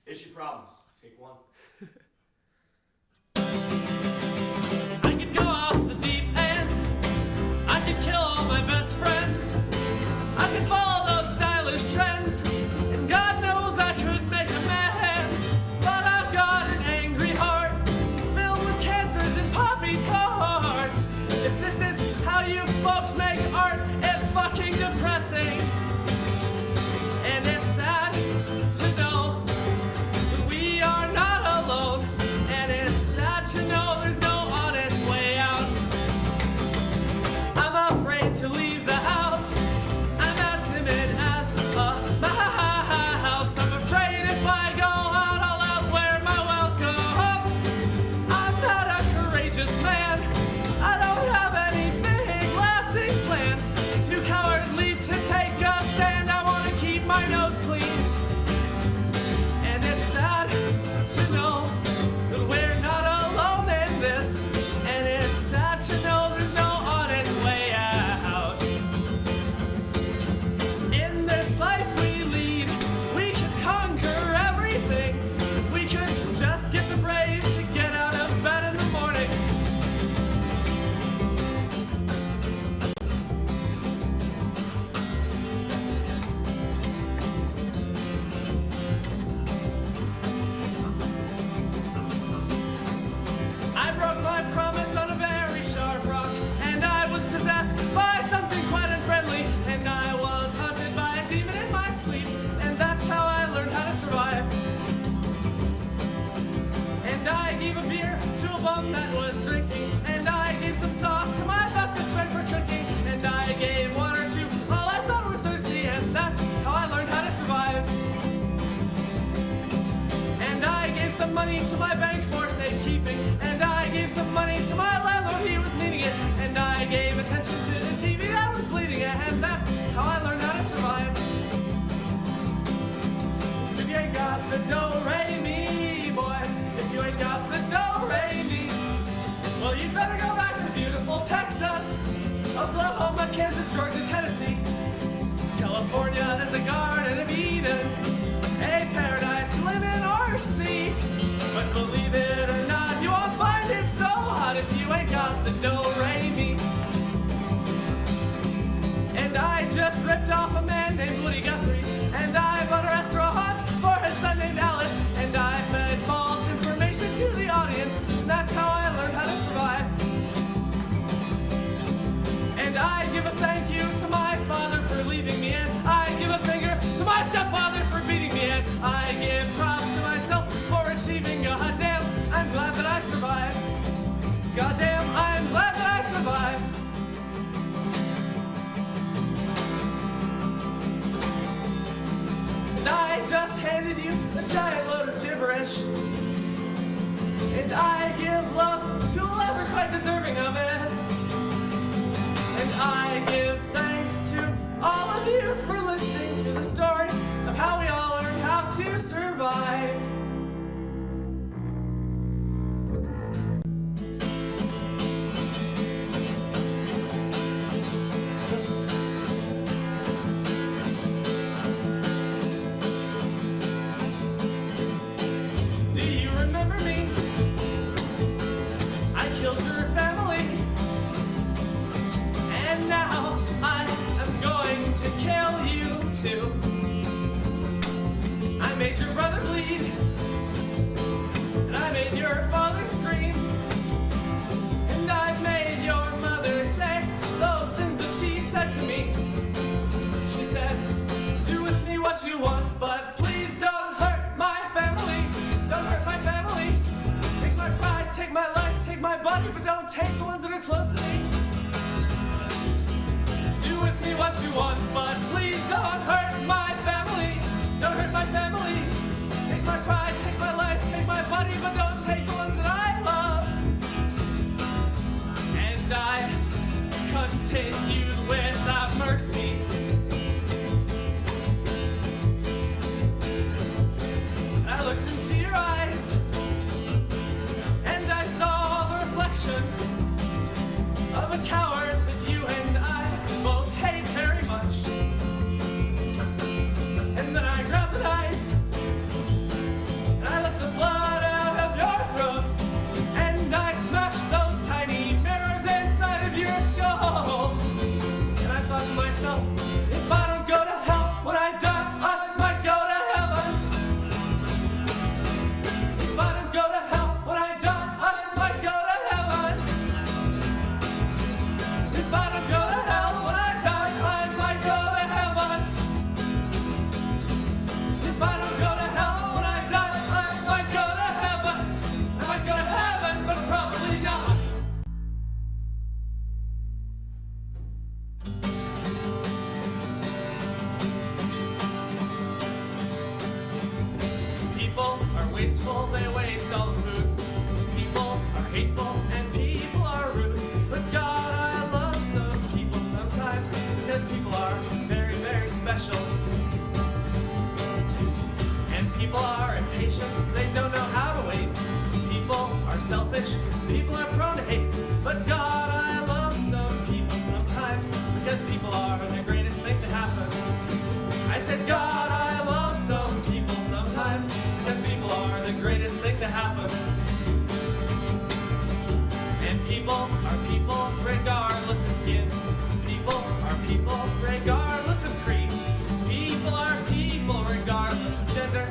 Issue problems. Take one. I could go off the deep end. I could kill all my best friends. I could follow those stylish trends. And God knows I could make amends. But I've got an angry heart filled with cancers and poppy tarts. If this is how you folks make art, it's fucking depressing. And it's sad to know that we are not alone. And it's sad to know there's no honest way out. I'm afraid to leave the house. I'm as timid as a mouse. I'm afraid if I go out, I'll outwear my welcome. I'm not a courageous man. I don't have any big lasting plans. Too cowardly to take a stand. I want to keep my nose clean. And it's sad to know that we're not alone in this. And it's sad to know there's no honest way out. In this life we lead, we can conquer everything. If we could just get the brave to get out of bed in the morning. I broke my promise on a very sharp rock, and I was possessed by something quite unfriendly, and I was haunted by a demon in my sleep, and that's how I learned how to survive. And I gave a beer to a bum that was drinking, and I gave some sauce to my bestest friend for cooking, and I gave water to all I thought were thirsty, and that's how I learned how to survive. And I gave some money to my bank for safekeeping, and I gave some money to my landlord, he was needing it, and I gave attention to the TV that was bleeding, and that's how I learned how to survive. If you ain't got the do-re-mi, boys, if you ain't got the do-re-mi, well, you'd better go back to beautiful Texas, Oklahoma, Kansas, Georgia, Tennessee. California is a garden of Eden, a paradise to live in or see. But believe it or not, you won't find it so hot if you ain't got the do-re-mi. And I just ripped off a man named Woody Guthrie, and I bought a restaurant for his son named Alice, and I fed false information to the audience, and that's how I learned how to survive. And I give a thank you to my father for leaving me, and I give a finger to my stepfather for beating me, and I give props to myself for achieving. Goddamn, I'm glad that I survived. Goddamn, I'm glad that I survived. And I just handed you a giant load of gibberish, and I give love to a lover quite deserving of it. And I give thanks to all of you for listening to the story of how we all learned how to survive. Do you remember me? I killed your family. And now I am going to kill you too. I made your brother bleed, and I made your father scream, and I've made your mother say those things that she said to me. She said, do with me what you want, but please don't hurt my family. Don't hurt my family. Take my pride, take my life, take my body, but don't take the ones that are close to me. Do with me what you want, but please don't hurt my family. Don't hurt my family. Take my pride, take my life, take my body, but don't take the ones that I love. And I continued without mercy. I looked into your eyes, and I saw the reflection of a coward that you and I both hate very much. wasteful, they waste all the food. People are hateful and people are rude. But God, I love some people sometimes because people are very, very special. And people are impatient, they don't know how to wait. People are selfish, people are prone to hate. But God, I love some people sometimes because people are the greatest thing to happen. I said, God, I love some people sometimes because people are the greatest thing to happen. And people are people regardless of skin. People are people regardless of creed. People are people regardless of gender.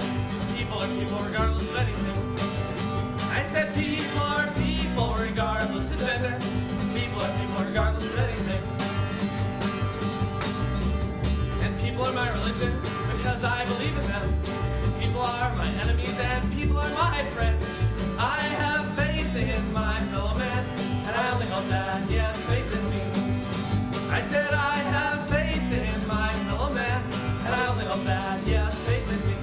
People are people regardless of anything. I said people are people regardless of gender. People are people regardless of anything. And people are my religion because I believe in them. People are my enemies and people are my friends. I have faith in my fellow man, and I only hope that he has faith in me. I said I have faith in my fellow man, and I only hope that he has faith in me.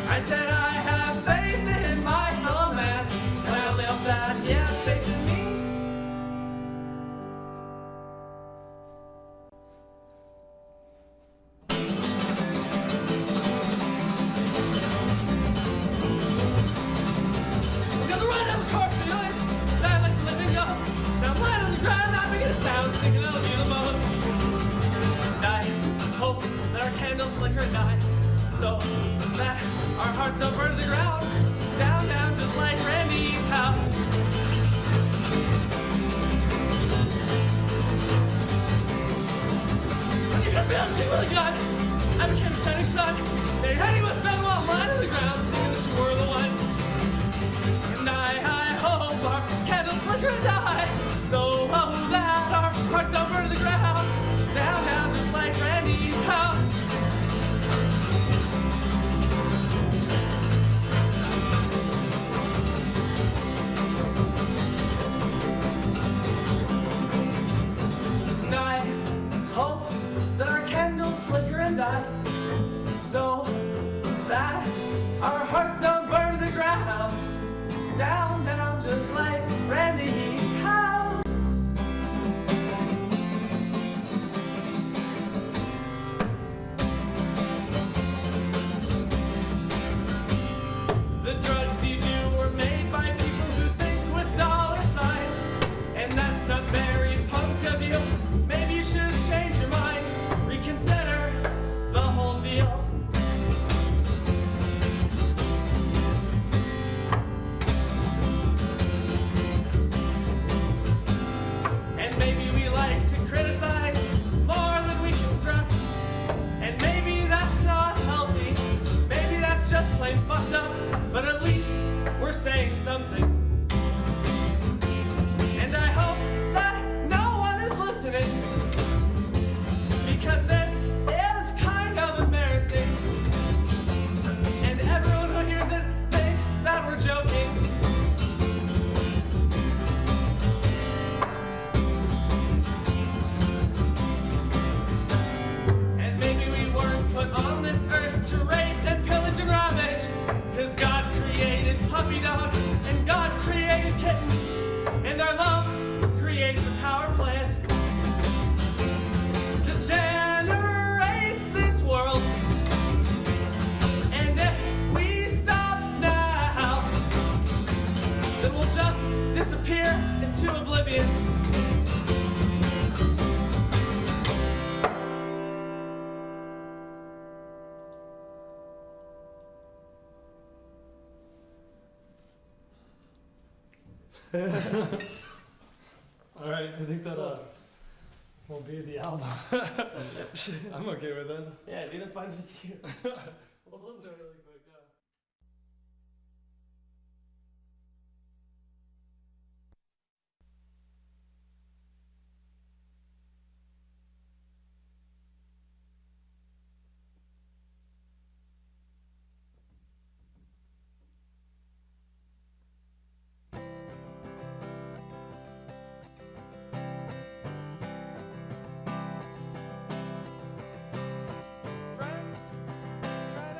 I said I have faith in my fellow man, and I only hope that he has faith in me. Got the run down the car feeling, die like the living ghost. Now I'm lying on the ground, not making a sound, thinking I'll be the most. And I hope that our candles flicker and die, so that our hearts don't burn to the ground. Down, down, just like Randy's house. When you got me on shit with a gun, I became a setting sun. They had he was found while I'm lying on the ground, thinking that you were the one. And I hope our candles flicker and die, so that our hearts don't burn to the ground. Down, down, just like Randy's house. And I hope that our candles flicker and die, so that our hearts don't burn to the ground. Down, down, just like Randy's house. The drugs you do were made by people who think with dollar signs, and that's not very punk of you. Maybe you should change your mind, reconsider the whole deal. And maybe we like to criticize more than we construct. And maybe that's not healthy. Maybe that's just plain fucked up. But at least we're saying something. And I hope that no one is listening, because this is kind of embarrassing. And everyone who hears it thinks that we're joking. And maybe we weren't put on this earth to rape and pillage and ravage, 'cause God created puppy dogs and God created kittens, and our love creates a power plant that generates this world. And if we stop now, then we'll just disappear into oblivion. All right, I think that will be the album. I'm okay with it. Yeah, I didn't find it here. Let's listen to it really quick. Friends, try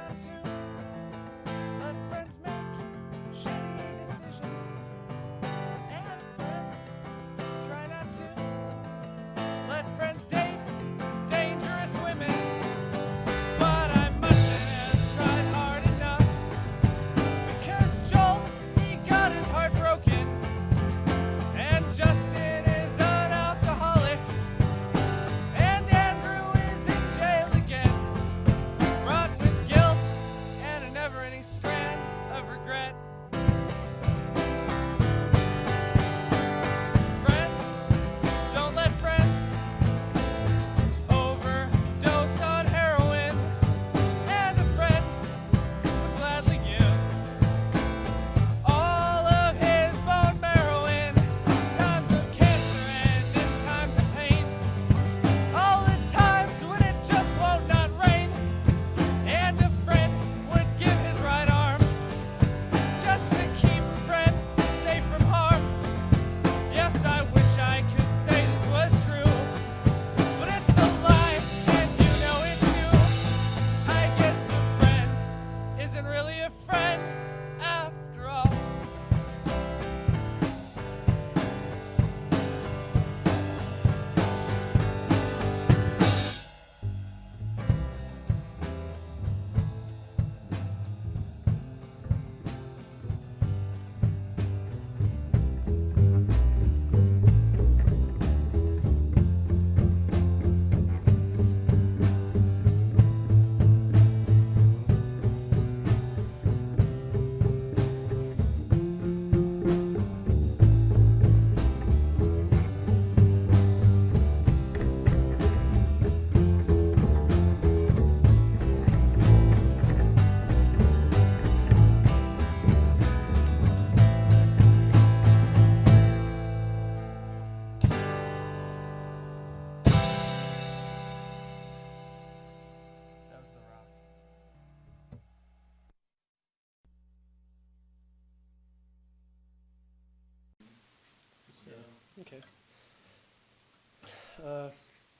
Okay.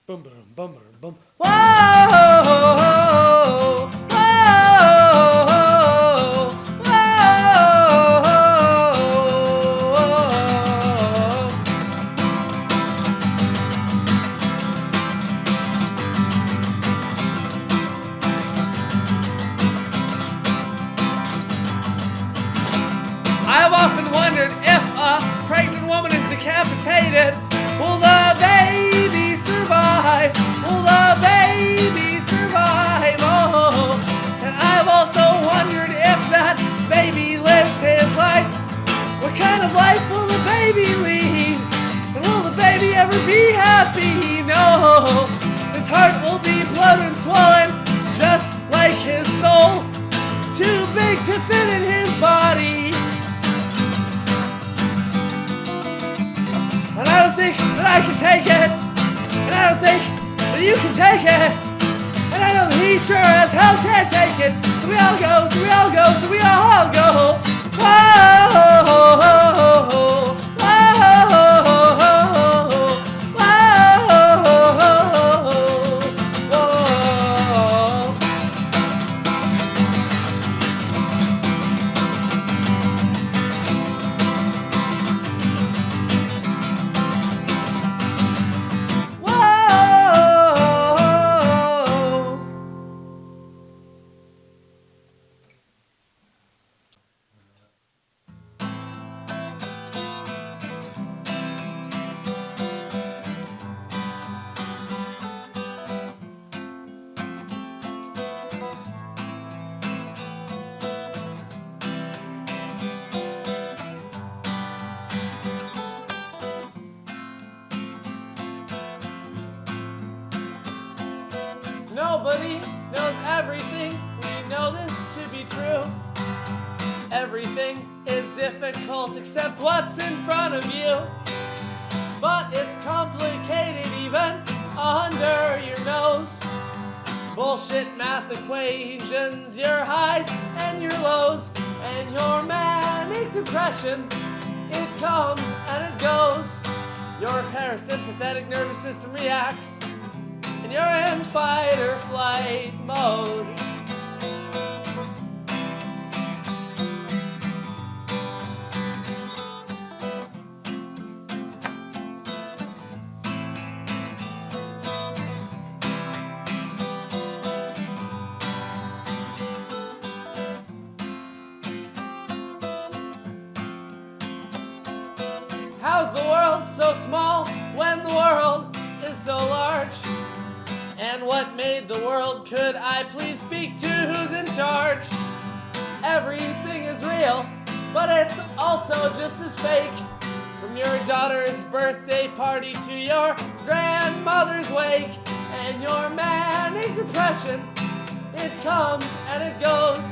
Boom, boom, boom, boom, boom. Whoa, whoa, whoa. I've often wondered if a pregnant woman is decapitated, will the baby survive? Will the baby survive? Oh, and I've also wondered if that baby lives his life. What kind of life will the baby lead? And will the baby ever be happy? No, his heart will be bloated and swollen, just like his soul, too big to fit in his body. And I don't think that I can take it. And I don't think that you can take it. And I know that he sure as hell can't take it. So we all go, so we all go, so we all go. Whoa, Nobody knows everything. We know this to be true. Everything is difficult except what's in front of you. But it's complicated even under your nose. Bullshit math equations, your highs and your lows, and your manic depression. It comes and it goes. Your parasympathetic nervous system reacts, and you're in fight or flight mode. How's the world so small when the world is so large? And what made the world? Could I please speak to who's in charge? Everything is real, but it's also just as fake. From your daughter's birthday party to your grandmother's wake, and your manic depression, it comes and it goes.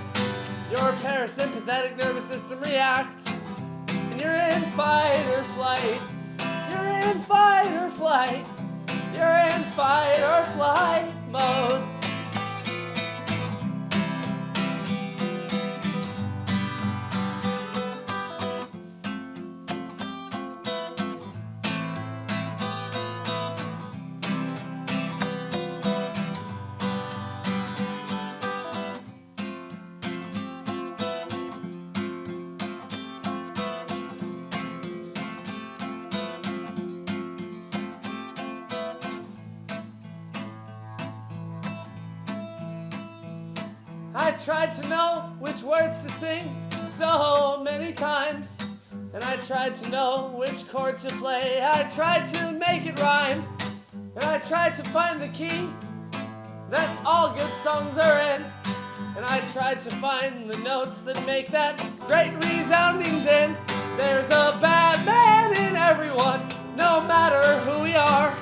Your parasympathetic nervous system reacts, and you're in fight or flight. You're in fight or flight. You're in fight or flight mode. I tried to know which words to sing so many times, and I tried to know which chord to play. I tried to make it rhyme, and I tried to find the key that all good songs are in, and I tried to find the notes that make that great resounding din. There's a bad man in everyone, no matter who we are.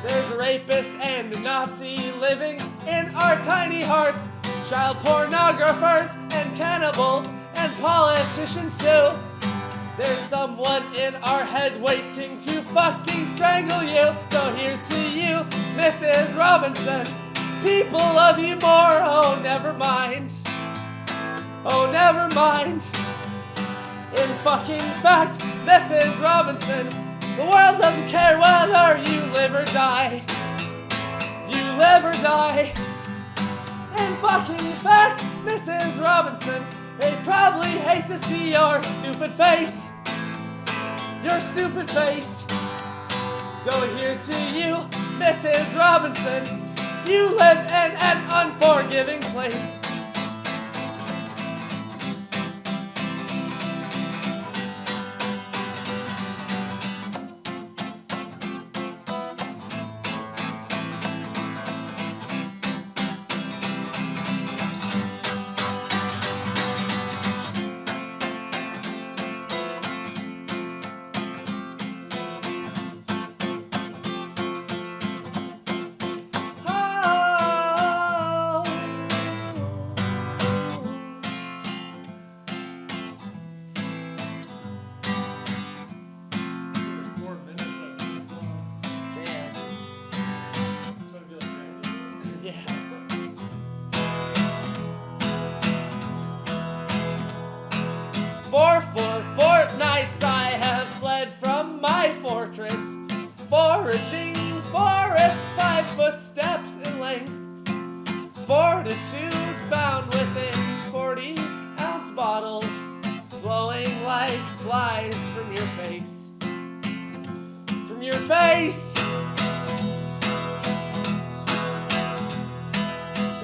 There's a rapist and a Nazi living in our tiny hearts. Child pornographers and cannibals and politicians too. There's someone in our head waiting to fucking strangle you. So here's to you, Mrs. Robinson. People love you more, oh never mind. Oh never mind. In fucking fact, Mrs. Robinson, The world doesn't care whether you live or die. You live or die. In fucking fact, Mrs. Robinson, they probably hate to see your stupid face. Your stupid face. So here's to you, Mrs. Robinson. You live in an unforgiving place. For 4 fortnights I have fled from my fortress, foraging forests 5 footsteps in length. Fortitude found within 40-ounce bottles, flowing like flies from your face. From your face!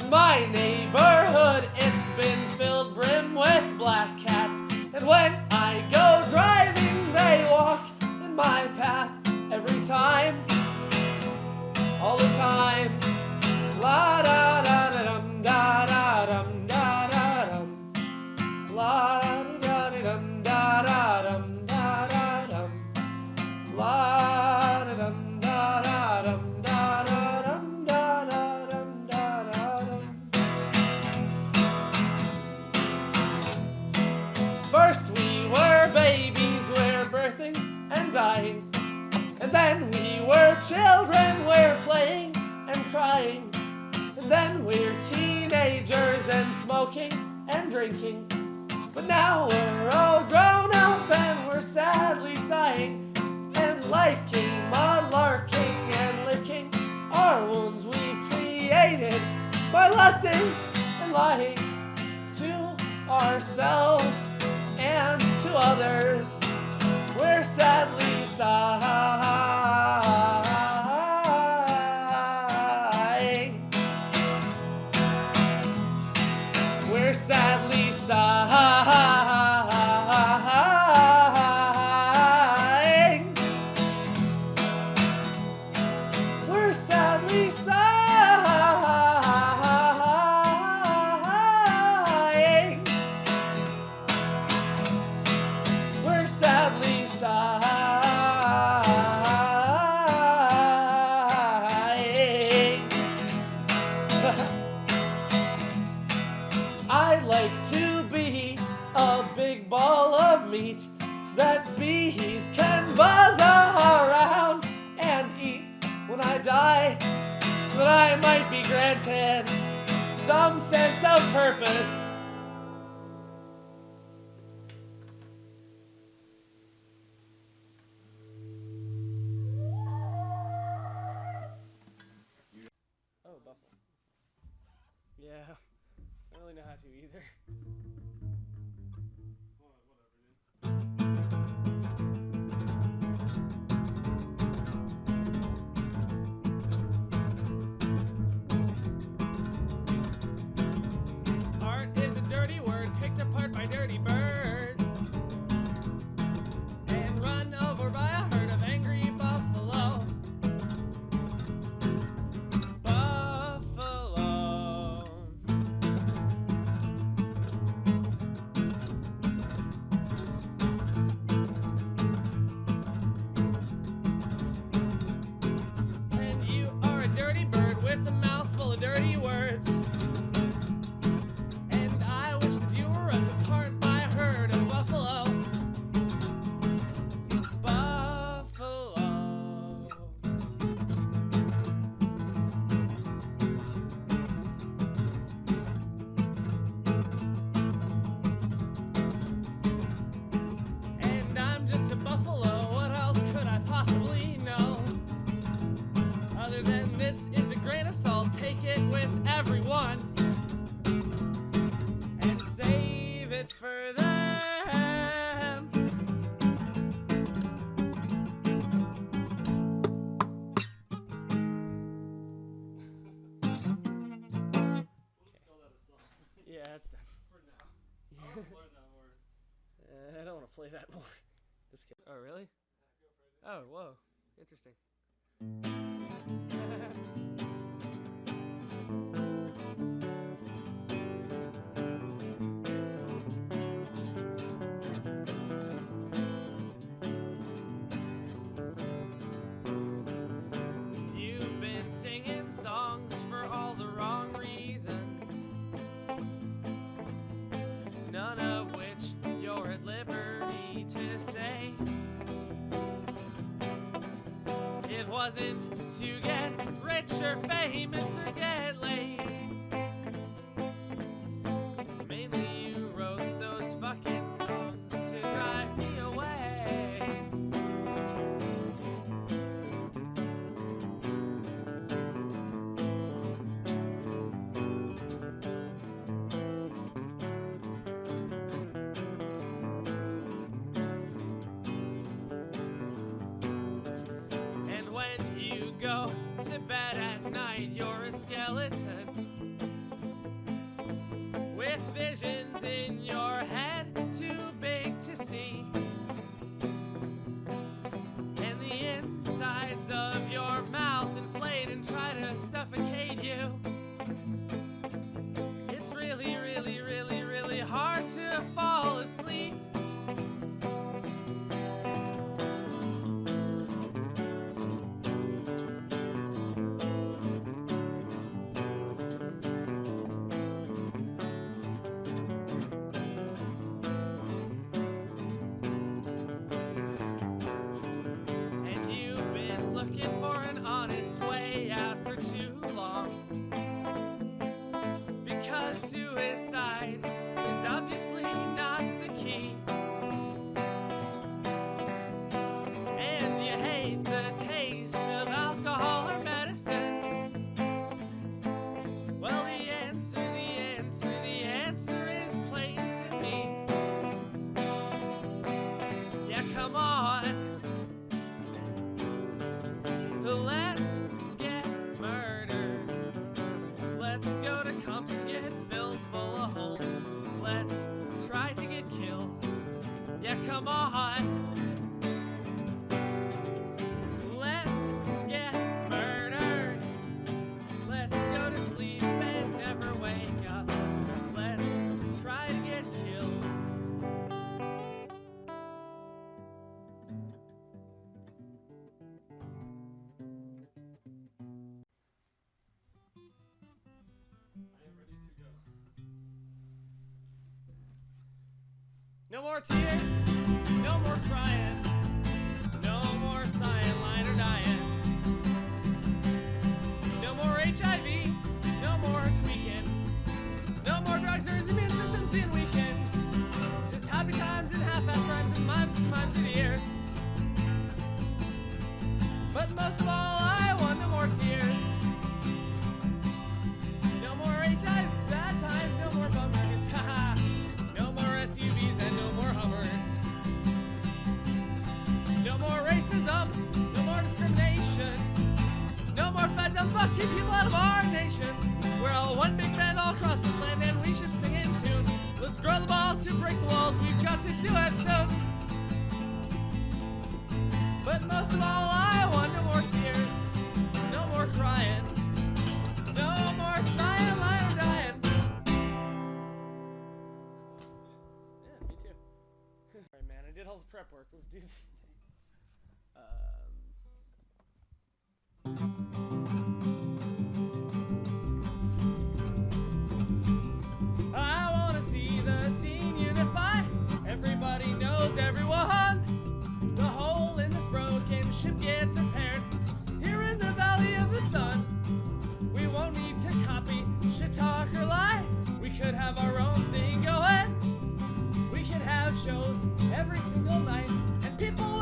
In my neighborhood, it's been filled brim with black cats. And when I go driving, they walk in my path every time, all the time. La da da da dum da da dum da da dum. La da da dum da da dum da da dum. La da dum da da dum da da dum da da dum da da dum. First we were babies, we're birthing and dying. And then we were children, we're playing and crying. And then we're teenagers and smoking and drinking. But now we're all grown up and we're sadly sighing and liking, mud-larking and licking our wounds we've created by lusting and lying to ourselves and to others. We're sadly sighing. We're sadly sighing. We're sadly sighing. We're sadly sighing. I'd like to be a big ball of meat that bees can buzz around and eat when I die, so that I might be granted some sense of purpose. Oh, Buffalo. Yeah, I don't really know how to either. Art is a dirty word picked apart by dirty birds and run over by a herd of angry buffalo. Buffalo. Yeah, it's done. For now. Yeah. I want to learn that more. I don't want to play that more. Just kidding. Oh, really? Yeah, go for it. Oh, whoa. Interesting. You've been singing songs for all the wrong reasons, none of which you're at liberty to say. It wasn't to get rich or famous or get laid. Mainly you wrote those fucking songs to drive me away. And when you go to bed at night, you're a skeleton with visions in your head too big to see, and the insides of your mouth inflate and try to suffocate you. It's really, really, really, really hard to fall asleep. And you've been looking for an honest way out for too long, because suicide is obviously not the key. And you hate the taste of alcohol or medicine. Well, the answer is plain to me. Yeah, come on. Let's get murdered. Let's go to Compton, get filled full of holes. Let's try to get killed. Yeah, come on. Let's get murdered. Let's go to sleep and never wake up. Let's try to get killed. I am ready to go. No more tears, no more crying, no more cyanide or dying. No more HIV, no more tweaking, no more drugs or the immune system being weakened. Just happy times and half-ass rhymes and mimes and ears. But most of all, I want no more tears. No more HIV, bad times, no more bummers, haha. No more SUVs and no more Hummers. No more racism, no more discrimination. No more fed up busty people out of our nation. We're all one big band all across this land and we should sing in tune. Let's grow the balls to break the walls, we've got to do it soon. But most of all, I want no more tears, no more crying, no more cyanide or dying. Yeah, me too. Alright, man, I did all the prep work. Let's do this thing. I wanna see the scene unify. Everybody knows everyone. The hole in this broken ship gets repaired. Here in the valley of the sun, we won't need to copy, shit talk or lie. We could have our own thing going. We could have shows every single night, and people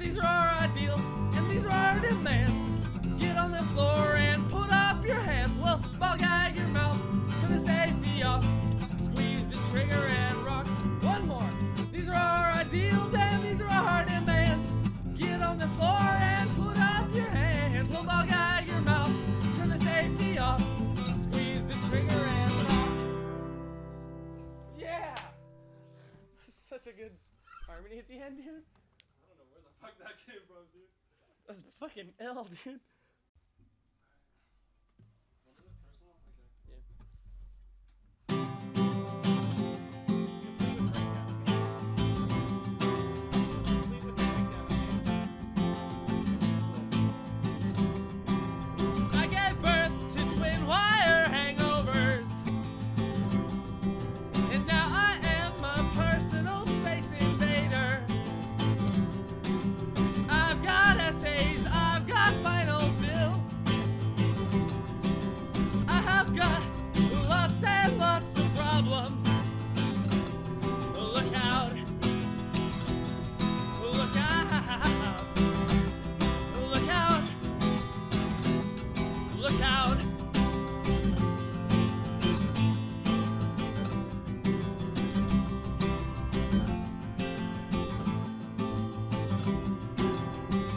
these are our ideals, and these are our demands. Get on the floor and put up your hands. Well, ball gag your mouth, turn the safety off, squeeze the trigger and rock. One more. These are our ideals, and these are our demands. Get on the floor and put up your hands. Well, ball gag your mouth, turn the safety off, squeeze the trigger and rock. Yeah! Such a good harmony at the end, dude. I don't know where the fuck that came from, dude. That's fucking ill, dude. Was it personal? Okay. Yeah. I gave birth to twin wire hangovers, and now I am a personal space invader. I've got essays, I've got finals due. I have got lots and lots of problems. Look out. Look out. Look out. Look out.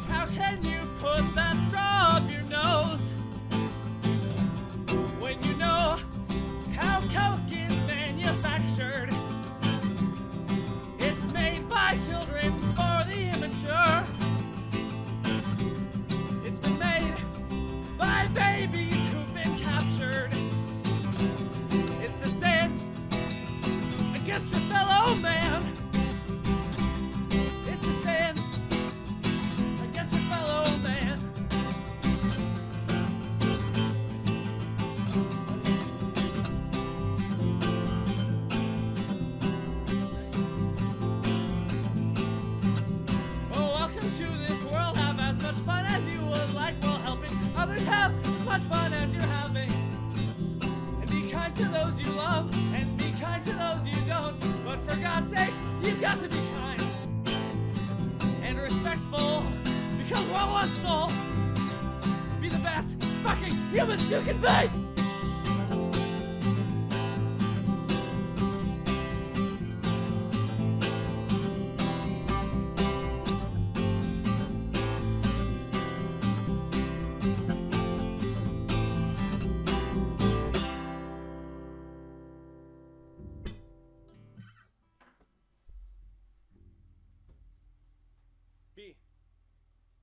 How can you put that straw up your nose when you know how Coke is manufactured? It's made by children for the immature. It's been made by babies who've been captured. It's a sin against your fellow man. It's a sin against your fellow man. Well, welcome to this world. Have as much fun as you would like while helping others have as much fun as you're having. And be kind to those you love, and be kind to those you don't. But for God's sakes, you've got to be kind and respectful, because we're all one soul. Be the best fucking humans you can be!